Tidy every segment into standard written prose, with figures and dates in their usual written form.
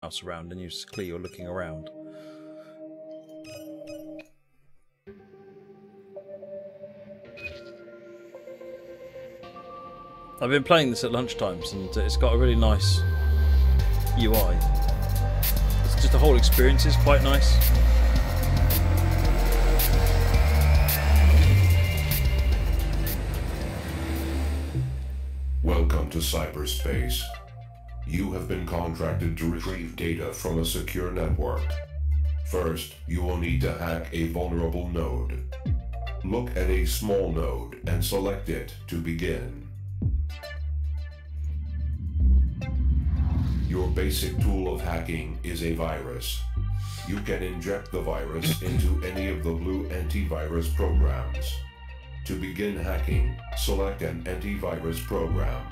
mouse around and it's clear you're looking around. I've been playing this at lunchtimes and it's got a really nice UI. It's just the whole experience is quite nice. Welcome to cyberspace. You have been contracted to retrieve data from a secure network. First, you will need to hack a vulnerable node. Look at a small node and select it to begin. Your basic tool of hacking is a virus. You can inject the virus into any of the blue antivirus programs. To begin hacking, select an antivirus program.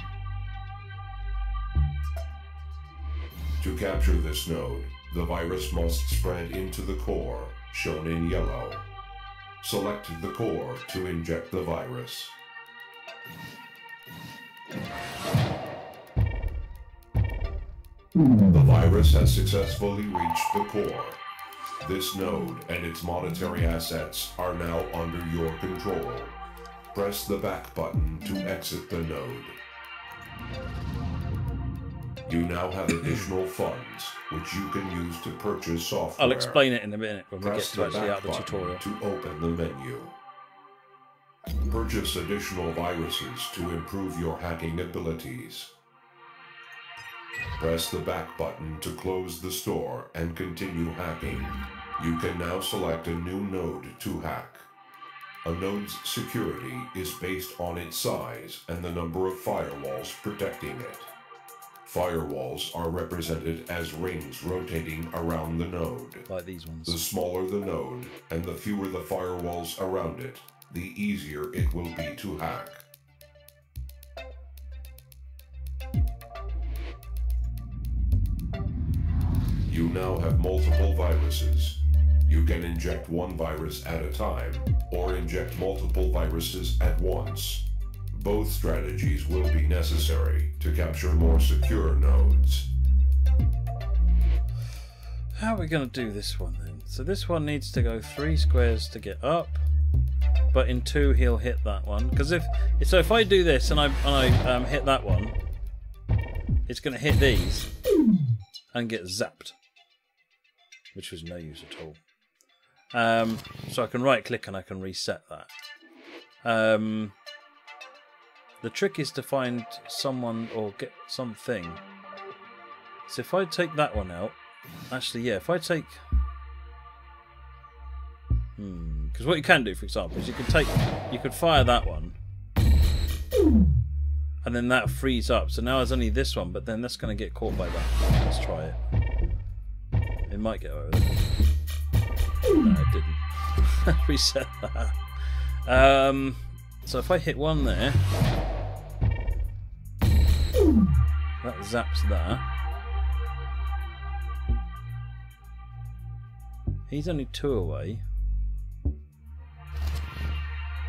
To capture this node, the virus must spread into the core, shown in yellow. Select the core to inject the virus. The virus has successfully reached the core. This node and its monetary assets are now under your control. Press the back button to exit the node. You now have additional funds, which you can use to purchase software. I'll explain it in a minute when we get Press to actually out the tutorial. To open the menu. Purchase additional viruses to improve your hacking abilities. Press the back button to close the store and continue hacking. You can now select a new node to hack. A node's security is based on its size and the number of firewalls protecting it. Firewalls are represented as rings rotating around the node. Like these ones. The smaller the node and the fewer the firewalls around it, the easier it will be to hack. You now have multiple viruses. You can inject one virus at a time, or inject multiple viruses at once. Both strategies will be necessary to capture more secure nodes. How are we going to do this one then? So this one needs to go 3 squares to get up, but in 2 he'll hit that one. Because if I do this and I hit that one, it's going to hit these and get zapped, which was no use at all. So I can right click and I can reset that. The trick is to find someone or get something. So if I take that one out, actually yeah, if I take because what you can do, for example, is you could fire that one and then that frees up, so now there's only this one, but then that's going to get caught by that. Let's try it. It might get over there. No, it didn't. Reset that. So if I hit one there, that zaps that. He's only 2 away.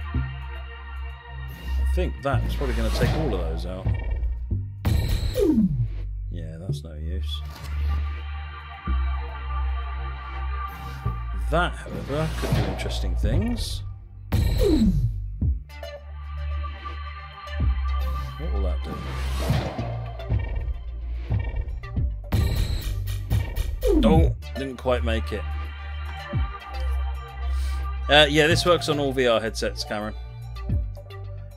I think that's probably going to take all of those out. Yeah, that's no use. That, however, could do interesting things. What will that do? Oh, didn't quite make it. Yeah, this works on all VR headsets, Cameron.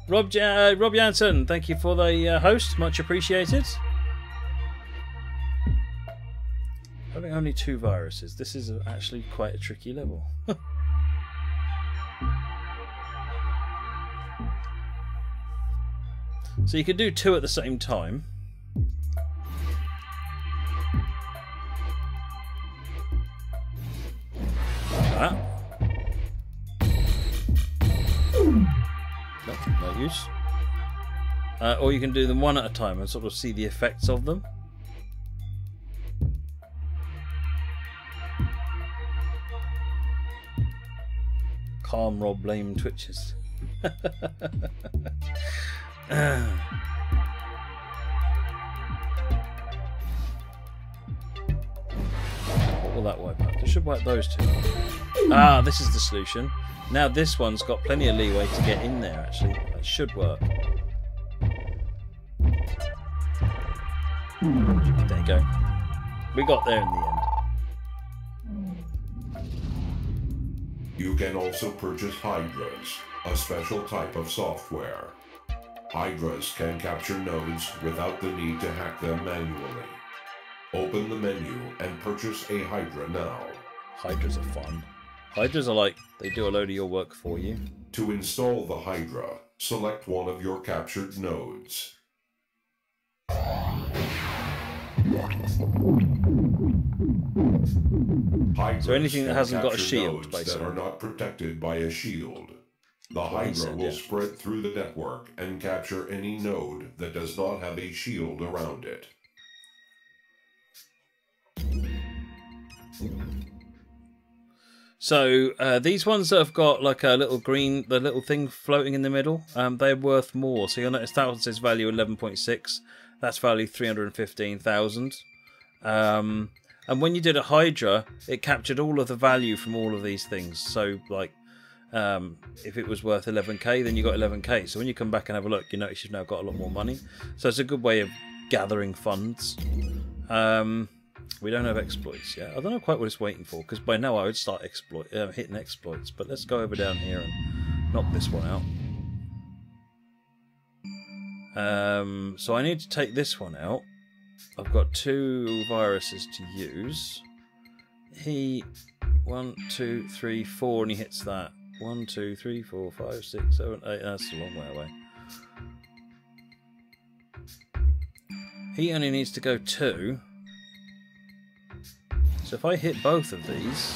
Rob Jansen, thank you for the host, much appreciated. Having only 2 viruses, this is actually quite a tricky level. So you could do 2 at the same time. Like that. Nope, no use. Or you can do them 1 at a time and sort of see the effects of them. Calm Rob blame twitches. will that wipe out? It should wipe those two out. Ah, this is the solution. Now this one's got plenty of leeway to get in there, actually. That should work. There you go. We got there in the end. You can also purchase Hydras, a special type of software. Hydras can capture nodes without the need to hack them manually. Open the menu and purchase a Hydra now. Hydras are fun. Hydras are like, they do a load of your work for you. To install the Hydra, select one of your captured nodes. Hydras So anything that hasn't got a capture shield, nodes basically. that are not protected by a shield. The Hydra will spread through the network and capture any node that does not have a shield around it. So these ones that have got like a little green, the little thing floating in the middle, they're worth more. So you'll notice that one says value 11.6. That's value 315,000. And when you did a Hydra, it captured all of the value from all of these things. So like, if it was worth 11k, then you got 11k. So when you come back and have a look, you notice you've now got a lot more money. So it's a good way of gathering funds. We don't have exploits yet. I don't know quite what it's waiting for, because by now I would start hitting exploits. But let's go over down here and knock this one out. So I need to take this one out. I've got 2 viruses to use. 1, 2, 3, 4, and he hits that. 1, 2, 3, 4, 5, 6, 7, 8. That's a long way away. He only needs to go 2. So if I hit both of these,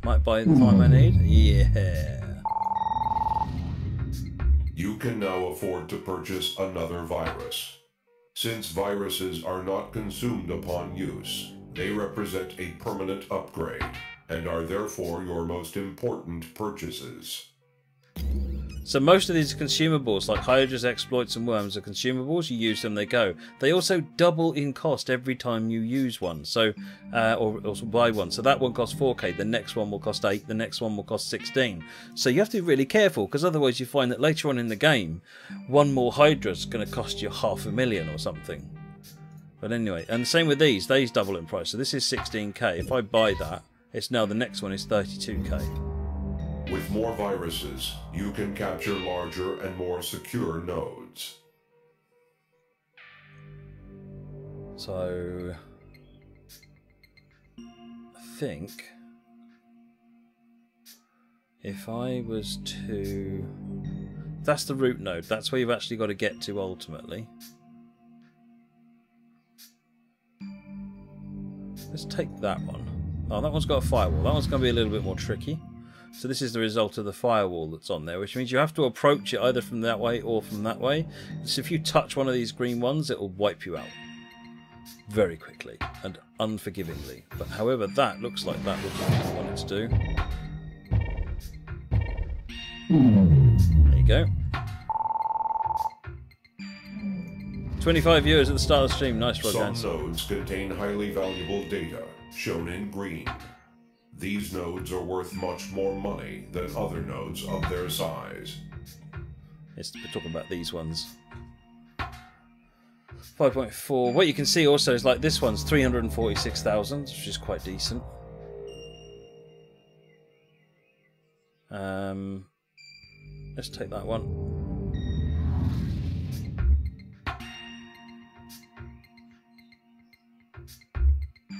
might buy the time I need. Yeah. You can now afford to purchase another virus. Since viruses are not consumed upon use, they represent a permanent upgrade and are therefore your most important purchases. So most of these consumables, like Hydras, exploits and worms, are consumables. You use them, they go. They also double in cost every time you use one, so or also buy one. So that one costs 4k, the next one will cost 8, the next one will cost 16. So you have to be really careful, because otherwise you find that later on in the game, one more Hydra is going to cost you $500,000 or something. But anyway, and the same with these double in price. So this is 16k. If I buy that, it's now the next one is 32k. With more viruses, you can capture larger and more secure nodes. So I think if I was to... That's the root node. That's where you've actually got to get to ultimately. Let's take that one. Oh, that one's got a firewall. That one's going to be a little bit more tricky. So this is the result of the firewall that's on there, which means you have to approach it either from that way or from that way. So if you touch one of these green ones, it will wipe you out very quickly and unforgivingly. But however, that looks like that was what I wanted to do. There you go. 25 viewers at the start of the stream. Nice, Roger. Some nodes contain highly valuable data, shown in green. These nodes are worth much more money than other nodes of their size. We're talking about these ones. 5.4. What you can see also is like this one's 346,000, which is quite decent. Let's take that one.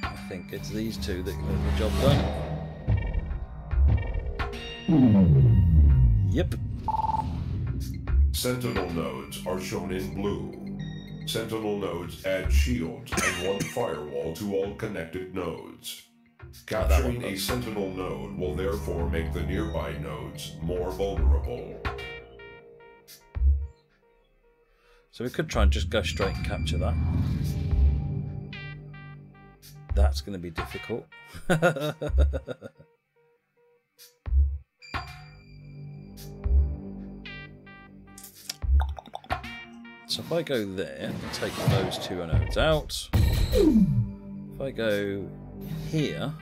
I think it's these two that get the job done. Yep. Sentinel nodes are shown in blue. Sentinel nodes add shields and one firewall to all connected nodes. Capturing a Sentinel node will therefore make the nearby nodes more vulnerable. So we could try and just go straight and capture that. That's going to be difficult. So if I go there and take those two nodes out, If I go here...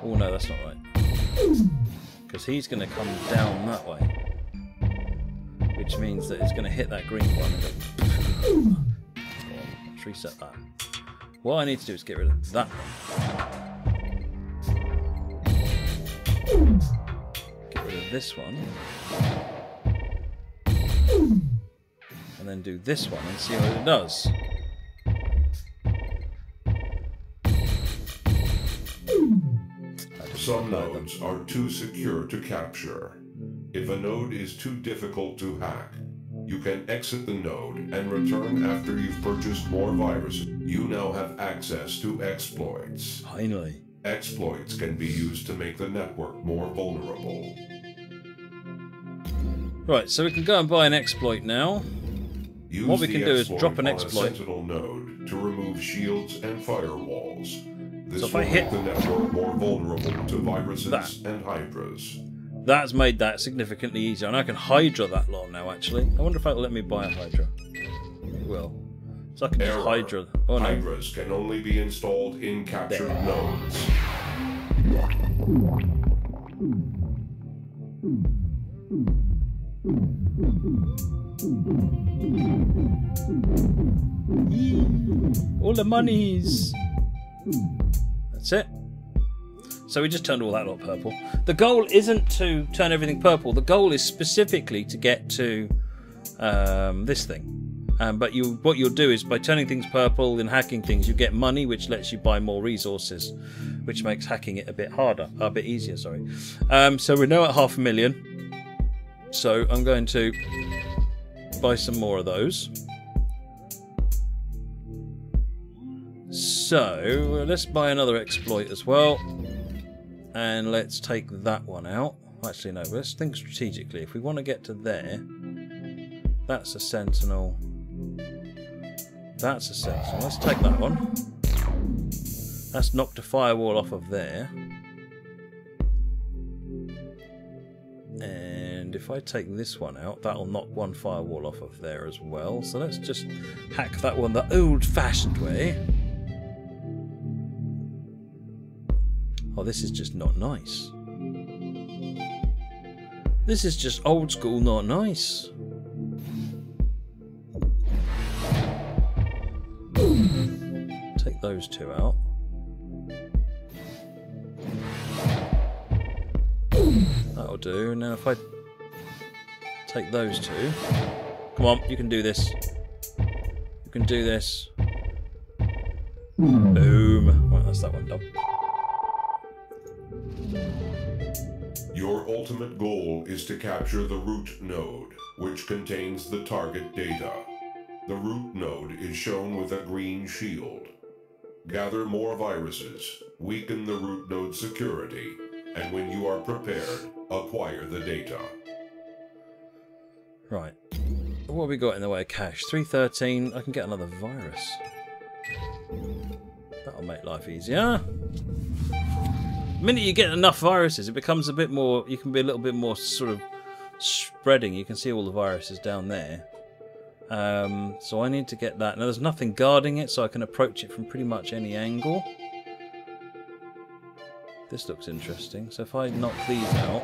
Oh no, that's not right. Because he's going to come down that way. Which means that it's going to hit that green one and go... Let's reset that. What I need to do is get rid of that one. Get rid of this one. And then do this one and see what it does. Some nodes are too secure to capture. If a node is too difficult to hack, you can exit the node and return after you've purchased more viruses. You now have access to exploits. Finally. Exploits can be used to make the network more vulnerable. Right, so we can go and buy an exploit now. Use what we can do is drop an on exploit. a sentinel node to remove shields and firewalls. This So if will I hit make the network more vulnerable to viruses and hydras. That's made that significantly easier, and I can Hydra that lot now, actually. I wonder if it'll let me buy a Hydra. It will. So I can just Hydra. Oh no. Hydras can only be installed in captured nodes. All the monies! That's it. So we just turned all that lot purple. The goal isn't to turn everything purple. The goal is specifically to get to this thing. But what you'll do is by turning things purple and hacking things, you get money, which lets you buy more resources, which makes hacking it a bit easier. Sorry. So we're now at 500,000. So I'm going to buy some more of those. So let's buy another exploit as well. And let's take that one out. Actually, no, let's think strategically. If we want to get to there, that's a sentinel. That's a sentinel. Let's take that one. That's knocked a firewall off of there. And if I take this one out, that'll knock one firewall off of there as well. So let's just hack that one the old-fashioned way. Oh, this is just not nice. This is just old school, not nice. Take those two out. That'll do. And now if I take those two. Come on, you can do this. You can do this. Boom. Right, that's that one done. Your ultimate goal is to capture the root node, which contains the target data. The root node is shown with a green shield. Gather more viruses, weaken the root node security, and when you are prepared, acquire the data. Right. What have we got in the way of cash? 313. I can get another virus. That'll make life easier. The minute you get enough viruses, it becomes a bit more, you can be a little bit more sort of spreading. You can see all the viruses down there. So I need to get that. Now there's nothing guarding it, so I can approach it from pretty much any angle. This looks interesting. So if I knock these out,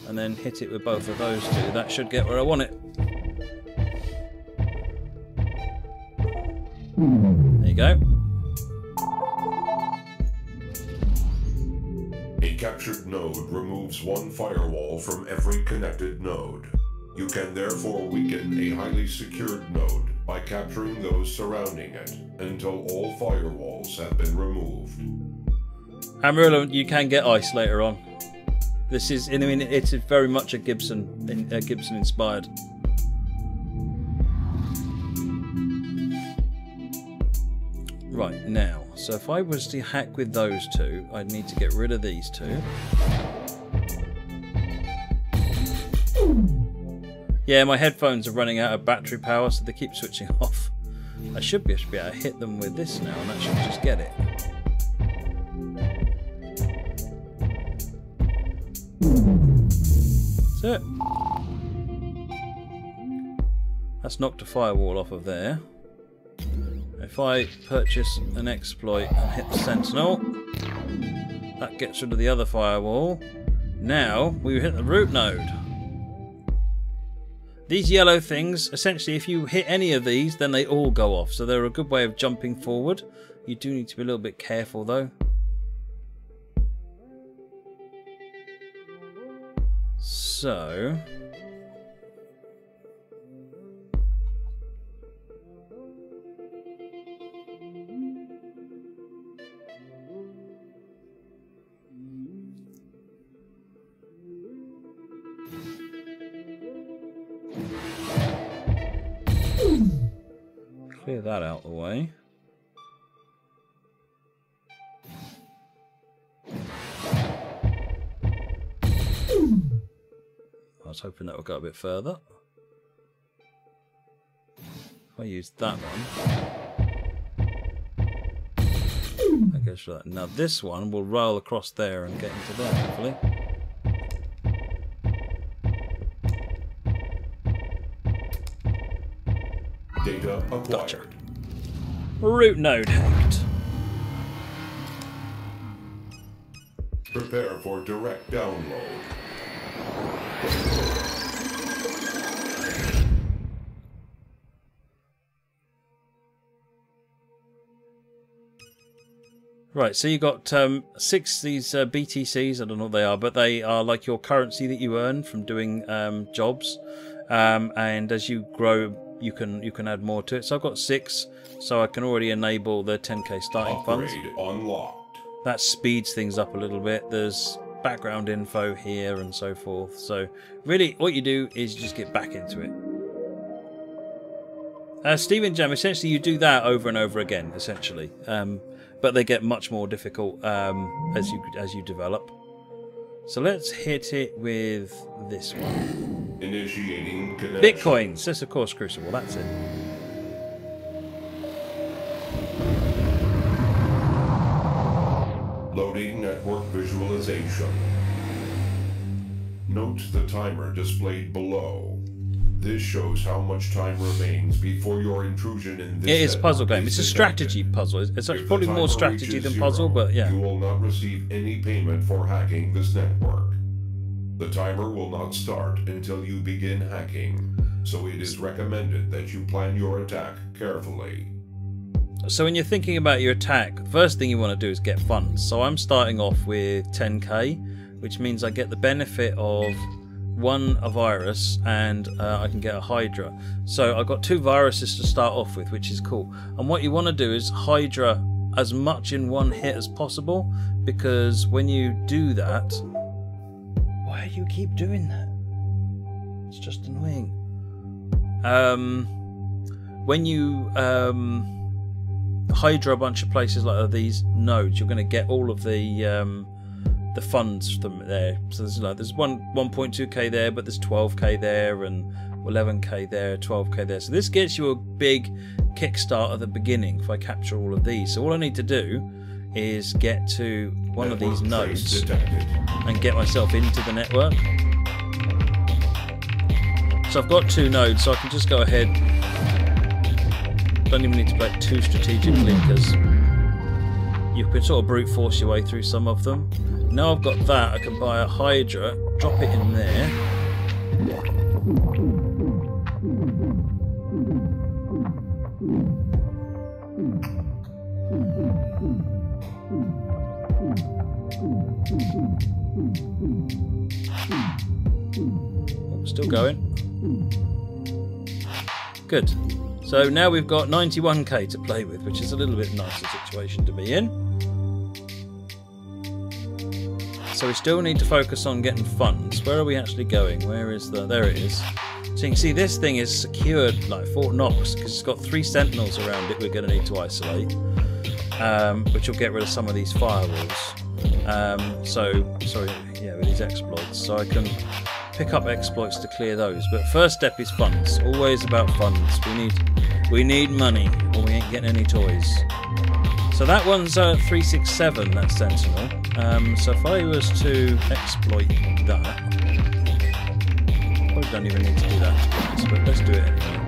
and then hit it with both of those two, that should get where I want it. There you go. A captured node removes one firewall from every connected node. You can therefore weaken a highly secured node by capturing those surrounding it until all firewalls have been removed. Amarillo, you can get ice later on. This is, I mean, it's very much a Gibson inspired. Right, now, so if I was to hack with those two, I'd need to get rid of these two. Yeah, my headphones are running out of battery power, so they keep switching off. I should be able to hit them with this now, and that should just get it. That's it. That's knocked a firewall off of there. If I purchase an exploit and hit the sentinel, that gets rid of the other firewall. Now we hit the root node. These yellow things, essentially if you hit any of these, then they all go off. So they're a good way of jumping forward. You do need to be a little bit careful though. So... clear that out of the way. I was hoping that would go a bit further. If I use that one, that goes for that. Now this one will roll across there and get into there, hopefully. Data acquired. Gotcha. Root node hacked. Prepare for direct download. Right, so you got 6 these BTCs. I don't know what they are, but they are like your currency that you earn from doing jobs. And as you grow, you can add more to it. So I've got 6, so I can already enable the 10k starting funds. Upgrade unlocked. That speeds things up a little bit. There's background info here and so forth. So really, what you do is you just get back into it. Steam Jam, essentially you do that over and over again, essentially. But they get much more difficult as you develop. So let's hit it with this one. Initiating connection. Bitcoins. That's of course Crucible. That's it. Loading network visualization. Note the timer displayed below. This shows how much time remains before your intrusion in this. It is a puzzle game. It's a strategy puzzle. It's probably more strategy than puzzle, but yeah. You will not receive any payment for hacking this network. The timer will not start until you begin hacking, so it is recommended that you plan your attack carefully. So when you're thinking about your attack, the first thing you want to do is get funds. So I'm starting off with 10k, which means I get the benefit of a virus and I can get a Hydra. So I've got 2 viruses to start off with, which is cool. And what you want to do is Hydra as much in one hit as possible, because when you do that... Why do you keep doing that? It's just annoying. When you Hydra a bunch of places like these nodes, you're going to get all of the funds from there. So there's 1.2k there, but there's 12k there and 11k there, 12k there. So this gets you a big kickstart at the beginning if I capture all of these. So all I need to do is get to one of these nodes and get myself into the network. So I've got 2 nodes, so I can just go ahead. Don't even need to play it too strategically, because you can sort of brute force your way through some of them. Now I've got that, I can buy a Hydra, drop it in there. Oh, still going. Good. So now we've got 91k to play with, which is a little bit nicer situation to be in. So we still need to focus on getting funds. Where are we actually going? Where is the... There it is. So you can see this thing is secured like Fort Knox, because it's got 3 sentinels around it we're going to need to isolate, which will get rid of some of these firewalls. With these exploits. So I can pick up exploits to clear those. But first step is funds. Always about funds. We need money, or we ain't getting any toys. So that one's 367, that sentinel. So if I was to exploit that, probably don't even need to do that, to be honest, but let's do it anyway.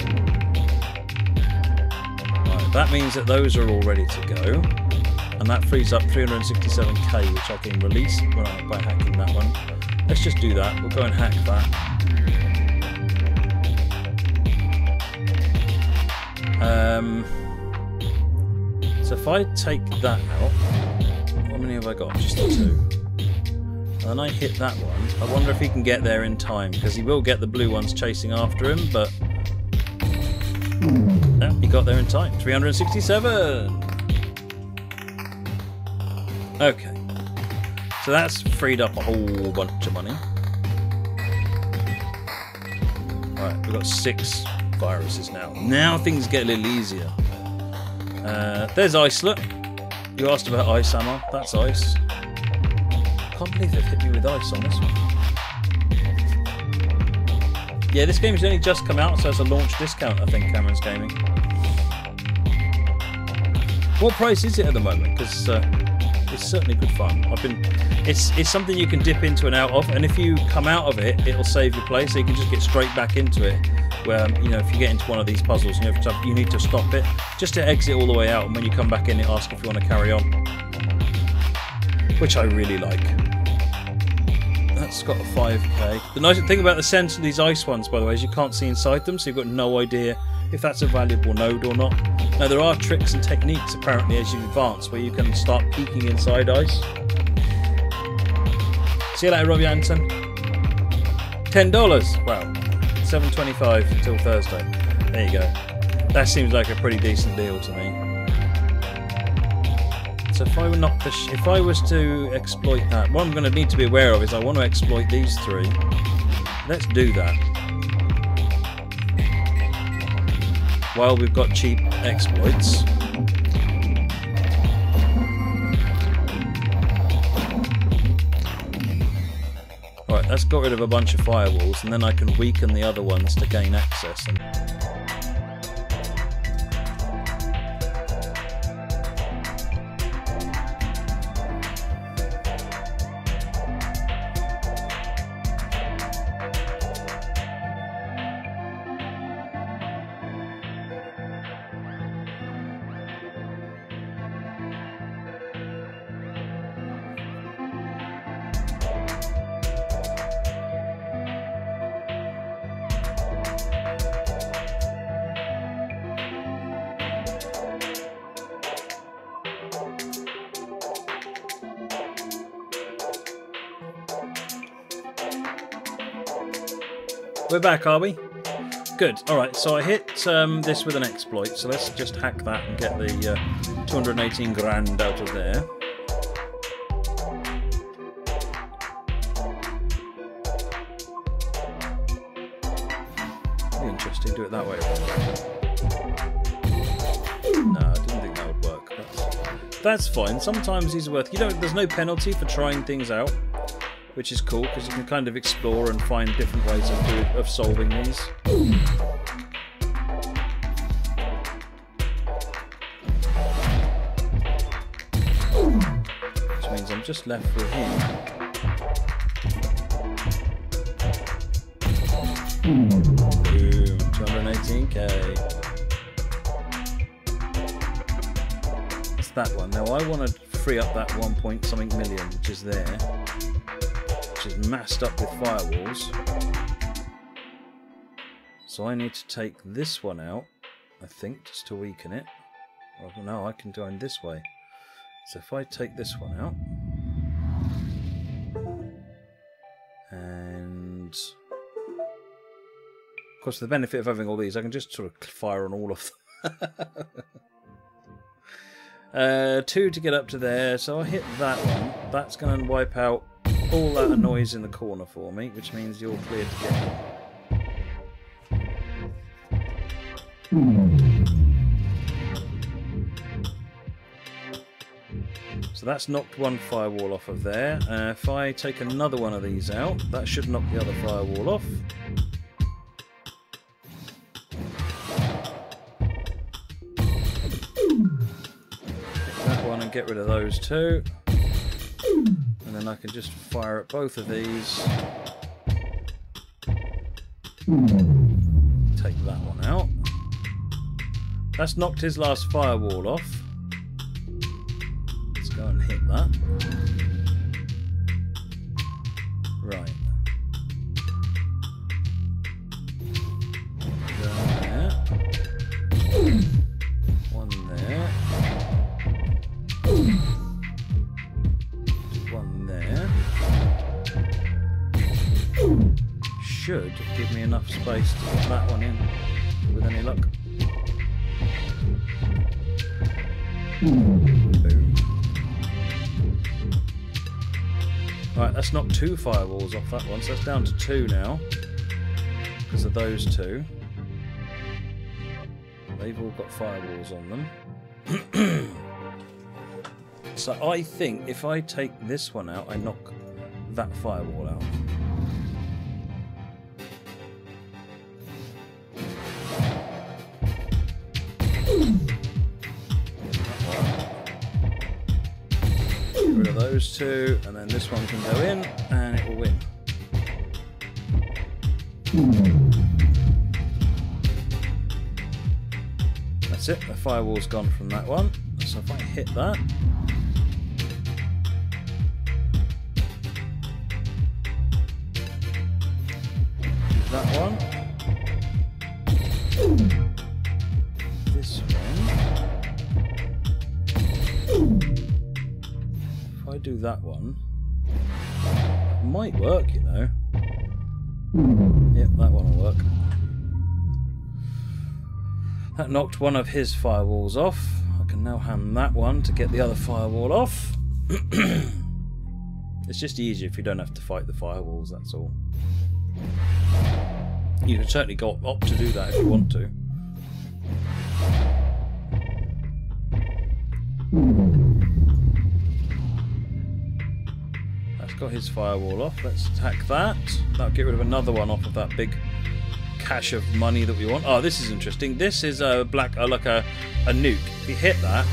Right. That means that those are all ready to go. And that frees up 367k, which I can release by hacking that one. Let's just do that. We'll go and hack that. So if I take that out, how many have I got? Just the 2. And then I hit that one. I wonder if he can get there in time, because he will get the blue ones chasing after him, but no, he got there in time. 367! Okay. So that's freed up a whole bunch of money. Right, we've got 6 viruses now. Now things get a little easier. There's Icelet. You asked about ice ammo. That's ice. Can't believe they've hit me with ice on this one. Yeah, this game's only just come out, so it's a launch discount, I think, Cameron's Gaming. What price is it at the moment? Because it's certainly good fun. It's something you can dip into and out of, and if you come out of it, it'll save your play, so you can just get straight back into it. Where, you know, if you get into one of these puzzles, you need to stop it just to exit all the way out, and when you come back in, it asks if you want to carry on, which I really like. That's got a 5k. The nice thing about the sense of these ice ones, by the way, is you can't see inside them, so you've got no idea if that's a valuable node or not. Now, there are tricks and techniques apparently as you advance where you can start peeking inside ice. See you later, Robbie Anderson. $10. Wow. $7.25 until Thursday. There you go. That seems like a pretty decent deal to me. So if I were not if I was to exploit that, what I'm going to need to be aware of is I want to exploit these 3. Let's do that. While we've got cheap exploits. Right, that's got rid of a bunch of firewalls, and then I can weaken the other ones to gain access. We're back, are we? Good. Alright, so I hit this with an exploit, so let's just hack that and get the 218 grand out of there. Be interesting, do it that way. No, I didn't think that would work. That's fine. Sometimes these are worth... there's no penalty for trying things out, which is cool because you can kind of explore and find different ways of solving these. Which means I'm just left with him. Boom, 218k. It's that one. Now I want to free up that 1 point something million, which is there. Is masked up with firewalls, so I need to take this one out, I think, just to weaken it. Oh, no, I can go in this way. So if I take this one out, and of course the benefit of having all these, I can just sort of fire on all of them. 2 to get up to there, so I hit that one. That's going to wipe out all that noise in the corner for me, which means you're clear to get in. So that's knocked one firewall off of there. If I take another one of these out, that should knock the other firewall off. Take that one and get rid of those 2. And then I can just fire at both of these. Take that one out. That's knocked his last firewall off. Let's go and hit that. Right. There. One there. One there. Should give me enough space to get that one in with any luck. Boom. Right, that's knocked 2 firewalls off that one, so that's down to 2 now because of those 2. They've all got firewalls on them. So I think if I take this one out, I knock that firewall out. Get rid of those 2, and then this one can go in, and it will win. That's it, the firewall's gone from that one. So if I hit that, that one, this one, if I do that one, it might work, you know. Yep, that one will work. That knocked one of his firewalls off. I can now hand that one to get the other firewall off. It's just easier if you don't have to fight the firewalls, that's all. You can certainly opt to do that if you want to. That's got his firewall off. Let's attack that. That'll get rid of another one off of that big cache of money that we want. Oh, this is interesting. This is a black, like a nuke. If you hit that,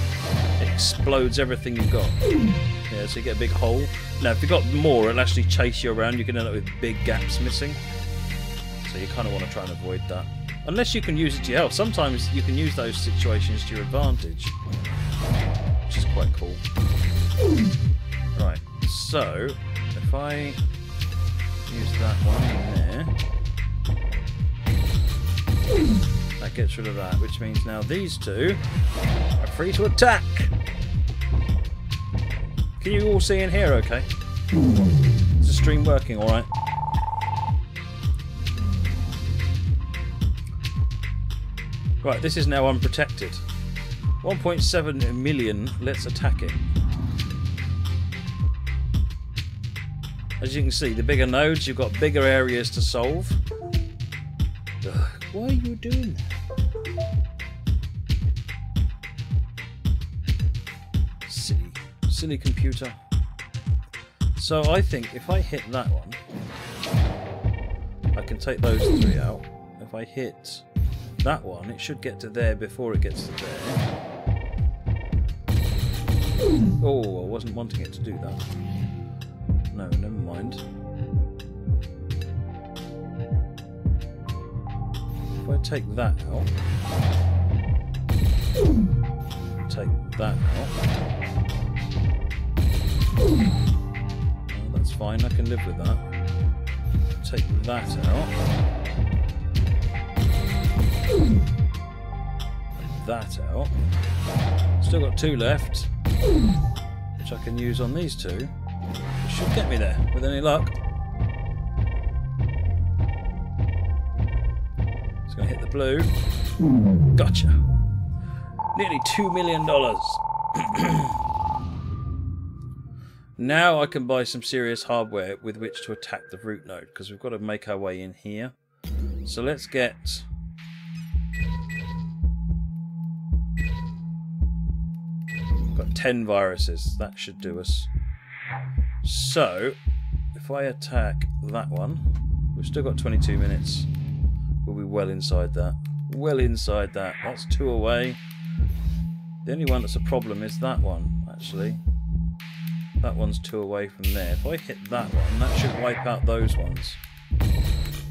it explodes everything you've got. Yeah, so you get a big hole. Now, if you've got more, it'll actually chase you around. You can end up with big gaps missing. So you kind of want to try and avoid that. Unless you can use it to your help. Sometimes you can use those situations to your advantage, which is quite cool. Right, so if I use that one in there, that gets rid of that, which means now these 2 are free to attack. Can you all see in here okay? Is the stream working alright? Right, this is now unprotected. 1.7 million, let's attack it. As you can see, the bigger nodes, you've got bigger areas to solve. Ugh, why are you doing that? Silly computer. So I think if I hit that one, I can take those 3 out. If I hit that one, it should get to there before it gets to there. Oh, I wasn't wanting it to do that. No, never mind. If I take that out, take that out. Oh, that's fine, I can live with that. Take that out. And that out. Still got 2 left, which I can use on these 2. It should get me there with any luck. Just gonna hit the blue. Gotcha. Nearly $2 million. Now I can buy some serious hardware with which to attack the root node, because we've got to make our way in here. So let's get... We've got 10 viruses. That should do us. So, if I attack that one, we've still got 22 minutes. We'll be well inside that. Well inside that. That's 2 away. The only one that's a problem is that one, actually. That one's 2 away from there. If I hit that one, that should wipe out those ones.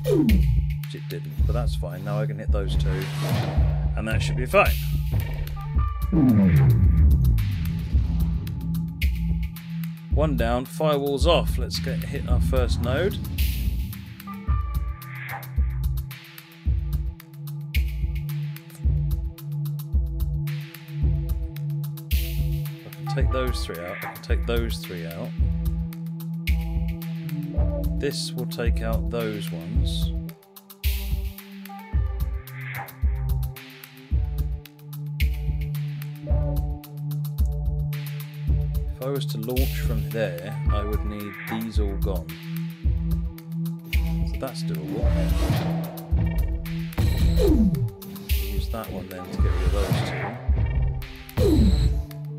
Which it didn't, but that's fine. Now I can hit those 2, and that should be fine. One down, firewalls off. Let's hit our first node. I can take those three out. I can take those three out. This will take out those ones. If I was to launch from there, I would need these all gone. So that's doable. Use that one then to get rid of those two.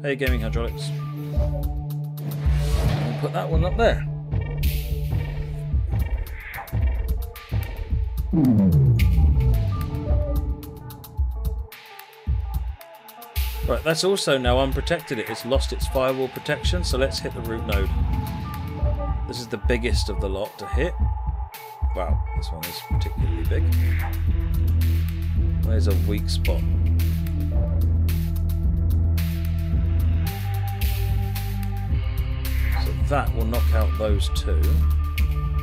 Hey, gaming hydraulics. And put that one up there. Right, that's also now unprotected. It's lost its firewall protection, so let's hit the root node. This is the biggest of the lot to hit. Wow, this one is particularly big. There's a weak spot. So that will knock out those two.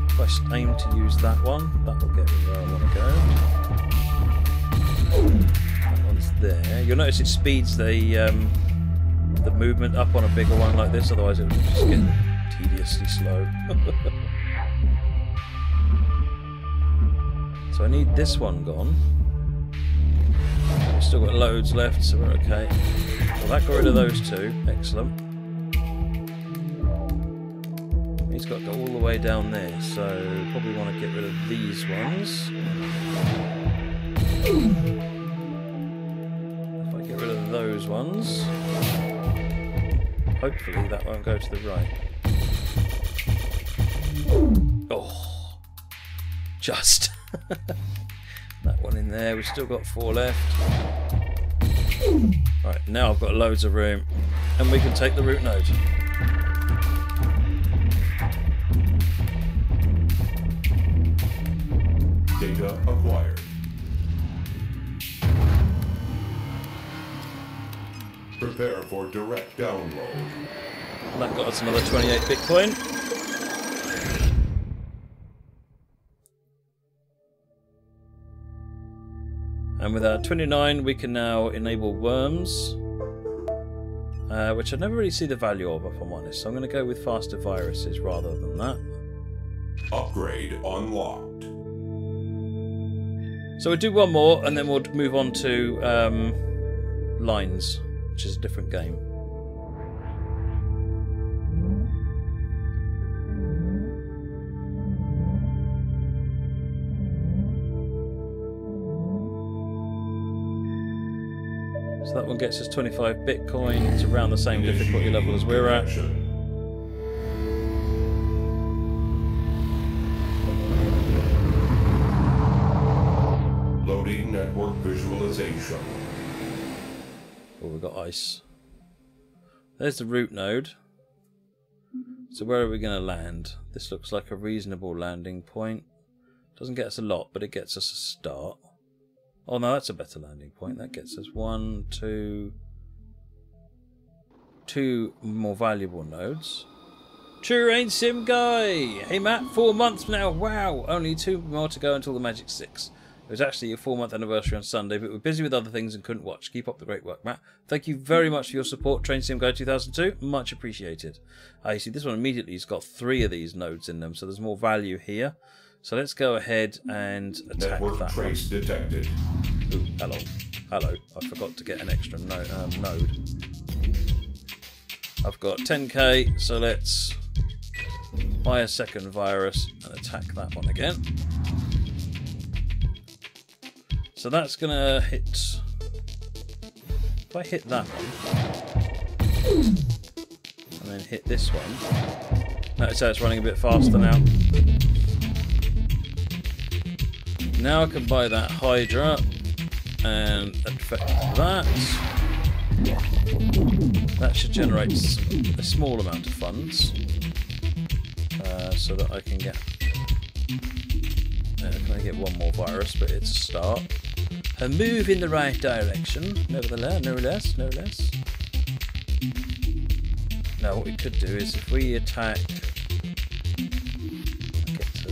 If I aim to use that one, that will get me where I want to go. That one's there. You'll notice it speeds the movement up on a bigger one like this, otherwise it would just get tediously slow. So I need this one gone. We've still got loads left, so we're okay. Well, that got rid of those two. Excellent. He's got to go all the way down there, so probably want to get rid of these ones. If I get rid of those ones, hopefully that won't go to the right. Oh, just. That one in there, we've still got 4 left. Right, now I've got loads of room, and we can take the root node. Data acquired. Prepare for direct download. That got us another 28 Bitcoin. And with our 29 we can now enable worms, which I never really see the value of, if I'm honest, so I'm going to go with faster viruses rather than that. Upgrade unlocked. So we'll do one more and then we'll move on to Lines, which is a different game. So that one gets us 25 Bitcoin. It's around the same difficulty level as we're at. Loading network visualization. Oh, we've got ice. There's the root node. So where are we going to land? This looks like a reasonable landing point. Doesn't get us a lot, but it gets us a start. Oh no, that's a better landing point. That gets us 1, 2 more valuable nodes. True Rain Sim Guy! Hey Matt, 4 months now. Wow! Only 2 more to go until the Magic 6. It was actually your 4-month anniversary on Sunday, but we're busy with other things and couldn't watch. Keep up the great work, Matt. Thank you very much for your support, Train Sim Guy 2002. Much appreciated. You see, this one immediately has got 3 of these nodes in them, so there's more value here. So let's go ahead and attack Network that trace one. detected. Ooh, hello. Hello. I forgot to get an extra node. I've got 10k, so let's buy a second virus and attack that one again. So that's going to hit... If I hit that one, and then hit this one, notice how it's running a bit faster now. Now I can buy that Hydra and affect that. That should generate a small amount of funds, so that I can get... can I get one more virus, but it's a start. A move in the right direction, nevertheless, no less. Now what we could do is if we attack... I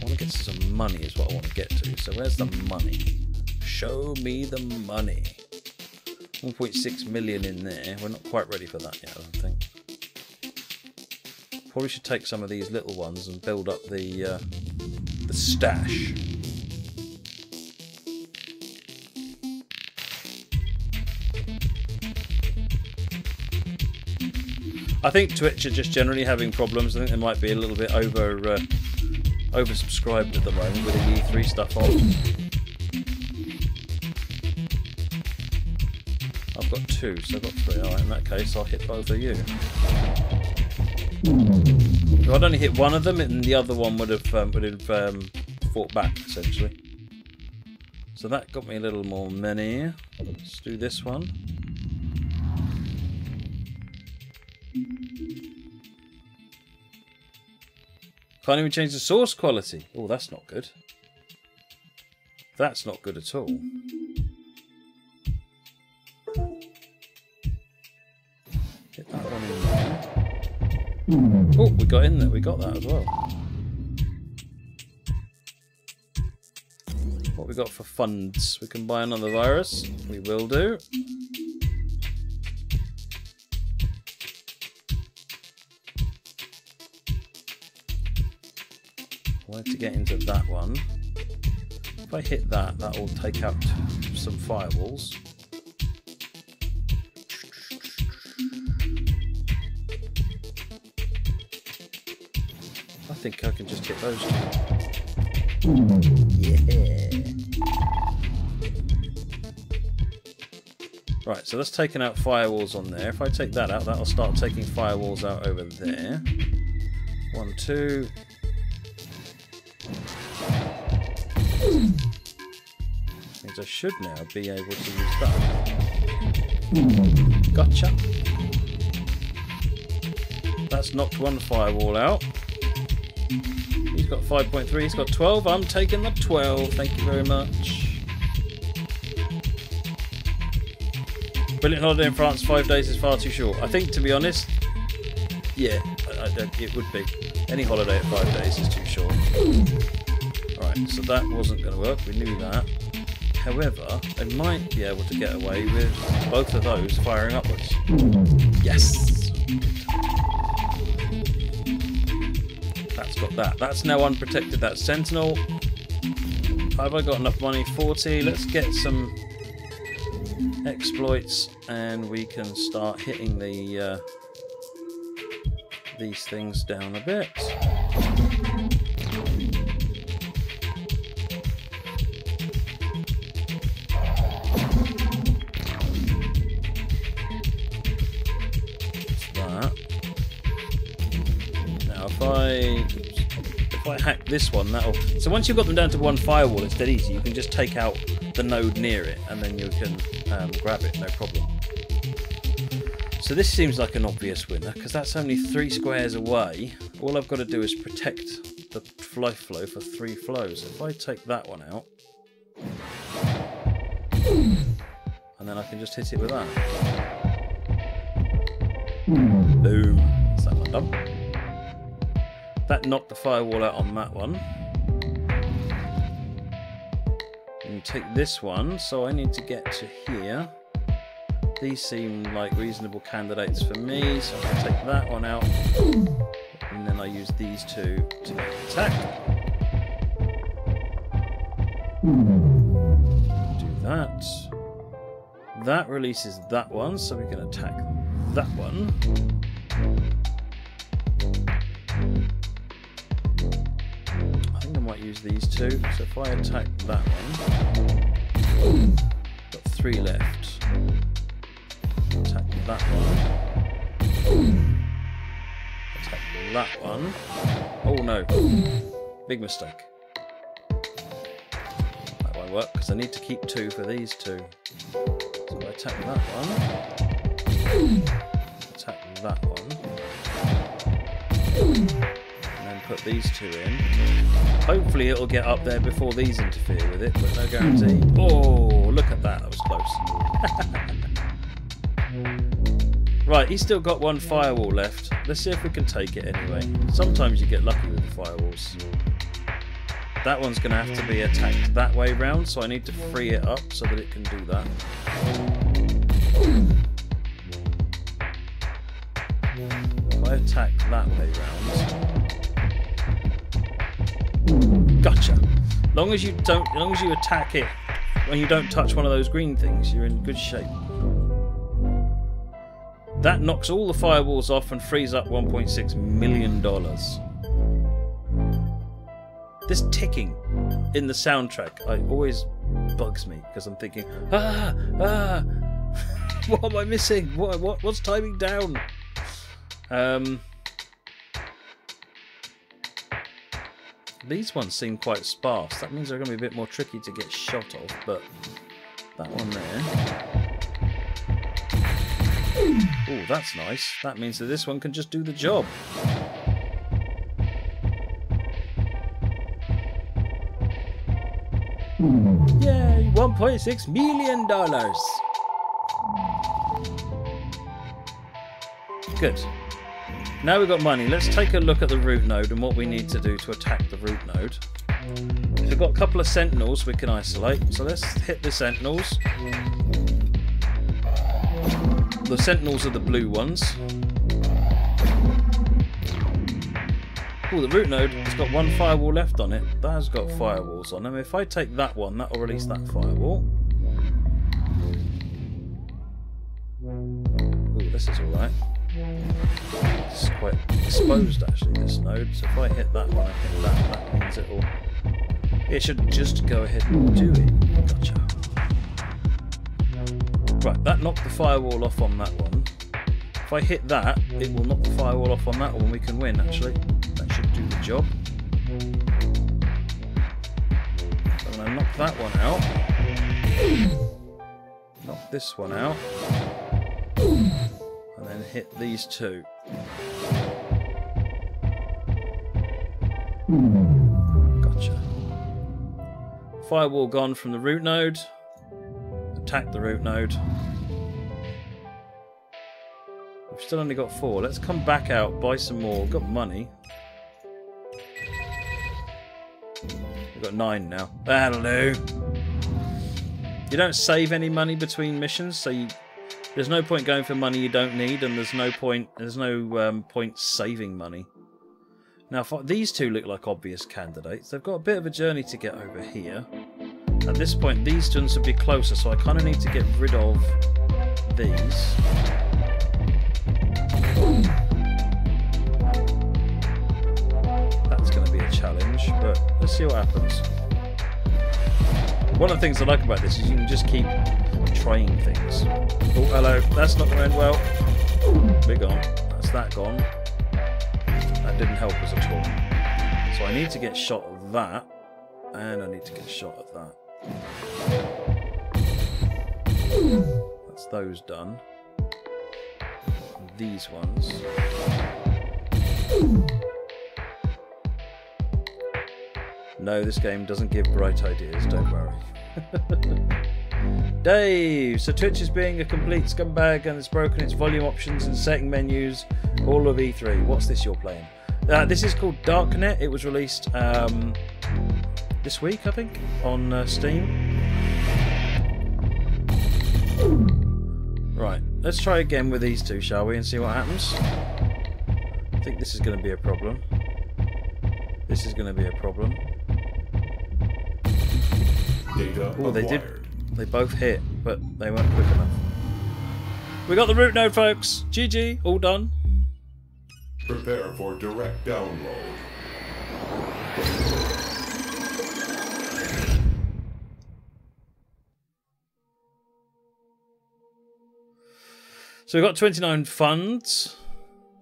want to get to some money is what I want to get to. So where's the money? Show me the money. 1.6 million in there. We're not quite ready for that yet, I don't think. Probably should take some of these little ones and build up the stash. I think Twitch are just generally having problems. I think they might be a little bit oversubscribed at the moment with the E3 stuff on. I've got 2, so I've got 3. Alright, in that case I'll hit both of you. If I'd only hit one of them, and the other one would have fought back, essentially. So that got me a little more money. Let's do this one. Can't even change the source quality. Oh, that's not good. That's not good at all. Hit that one in there. Oh, we got in there. We got that as well. What we got for funds? We can buy another virus. We will do. I wanted to get into that one. If I hit that, that will take out some firewalls. I think I can just hit those two. Yeah. Right, so that's taking out firewalls on there. If I take that out, that'll start taking firewalls out over there. 1, 2. Means I should now be able to use that. Gotcha. That's knocked one firewall out. He's got 5.3, he's got 12. I'm taking the 12. Thank you very much. Brilliant holiday in France, 5 days is far too short. I think, to be honest, yeah, it would be. Any holiday at 5 days is too short. Right, so that wasn't going to work, we knew that. However, I might be able to get away with both of those firing upwards. Yes! That's got that. That's now unprotected, that sentinel. Have I got enough money? 40. Let's get some exploits and we can start hitting the these things down a bit. If I hack this one, that'll... So once you've got them down to one firewall, it's dead easy. You can just take out the node near it, and then you can grab it, no problem. So this seems like an obvious winner, because that's only 3 squares away. All I've got to do is protect the life flow for 3 flows. If I take that one out, and then I can just hit it with that. Boom. That's that one done. That knocked the firewall out on that one. And take this one, so I need to get to here. These seem like reasonable candidates for me, so I take that one out. And then I use these two to make an attack. Do that. That releases that one, so we can attack that one. I think I might use these two. So if I attack that one, got 3 left. Attack that one. Attack that one. Oh no. Big mistake. That won't work because I need to keep 2 for these 2. So I attack that one. Attack that one. And then put these two in. Hopefully it'll get up there before these interfere with it, but no guarantee. Oh, look at that. That was close. Right, he's still got one firewall left. Let's see if we can take it anyway. Sometimes you get lucky with the firewalls. That one's going to have to be attacked that way round, so I need to free it up so that it can do that. If I attack that way round. Gotcha. Long as you attack it when you don't touch one of those green things, you're in good shape. That knocks all the firewalls off and frees up $1.6 million. This ticking in the soundtrack always bugs me because I'm thinking, what am I missing? What's timing down? These ones seem quite sparse. That means they're going to be a bit more tricky to get shot of, but that one there. Oh, that's nice. That means that this one can just do the job. Yay, $1.6 million. Good. Now we've got money. Let's take a look at the root node and what we need to do to attack the root node. We've got a couple of sentinels we can isolate. So let's hit the sentinels. The sentinels are the blue ones. Oh, the root node has got one firewall left on it. That has got firewalls on them. If I take that one, that will release that firewall. Oh, this is alright. It's quite exposed actually, this node. So if I hit that one, I hit that, that means it should just go ahead and do it. Gotcha. Right, that knocked the firewall off on that one. If I hit that, it will knock the firewall off on that one. We can win actually. That should do the job. So I'm going to knock that one out. Knock this one out. And then hit these two. Gotcha. Firewall gone from the root node. Attack the root node. We've still only got 4. Let's come back out, buy some more. We've got money. We've got 9 now. That'll do. You don't save any money between missions, so there's no point going for money you don't need, and there's no point saving money. Now, these two look like obvious candidates. They've got a bit of a journey to get over here. At this point, these two would be closer, so I kind of need to get rid of these. That's going to be a challenge, but let's see what happens. One of the things I like about this is you can just keep trying things. Oh, hello. That's not going well. We're gone. That's that gone. That didn't help us at all. So I need to get shot of that, and I need to get shot of that. That's those done. These ones. No, this game doesn't give bright ideas, don't worry. Dave! So Twitch is being a complete scumbag and it's broken its volume options and setting menus, all of E3. What's this you're playing? This is called DarkNet. It was released this week, I think, on Steam. Right, let's try again with these two, shall we, and see what happens. I think this is going to be a problem. This is going to be a problem. Oh, they did. They both hit, but they weren't quick enough. We got the root node, folks. GG, all done. Prepare for direct download. So we've got 29 funds.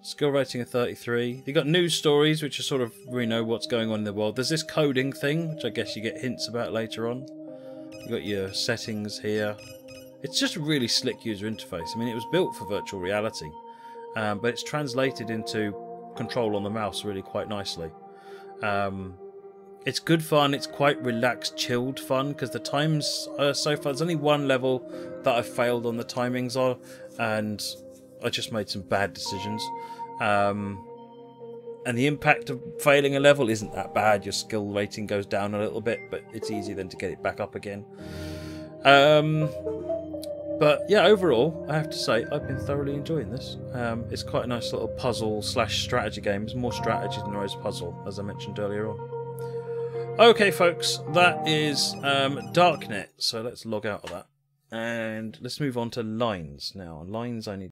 Skill rating of 33. You've got news stories, which are sort of, we know what's going on in the world. There's this coding thing, which I guess you get hints about later on. You've got your settings here. It's just a really slick user interface. I mean, it was built for virtual reality, but it's translated into control on the mouse really quite nicely. It's good fun. It's quite relaxed, chilled fun because the times so far, there's only one level that I've failed on the timings of, and I just made some bad decisions. And the impact of failing a level isn't that bad. Your skill rating goes down a little bit, but it's easy then to get it back up again. But yeah, overall, I have to say I've been thoroughly enjoying this. It's quite a nice little puzzle / strategy game. It's more strategy than there is puzzle, as I mentioned earlier on. Okay, folks, that is DarkNet. So let's log out of that. And let's move on to lines now. Lines I need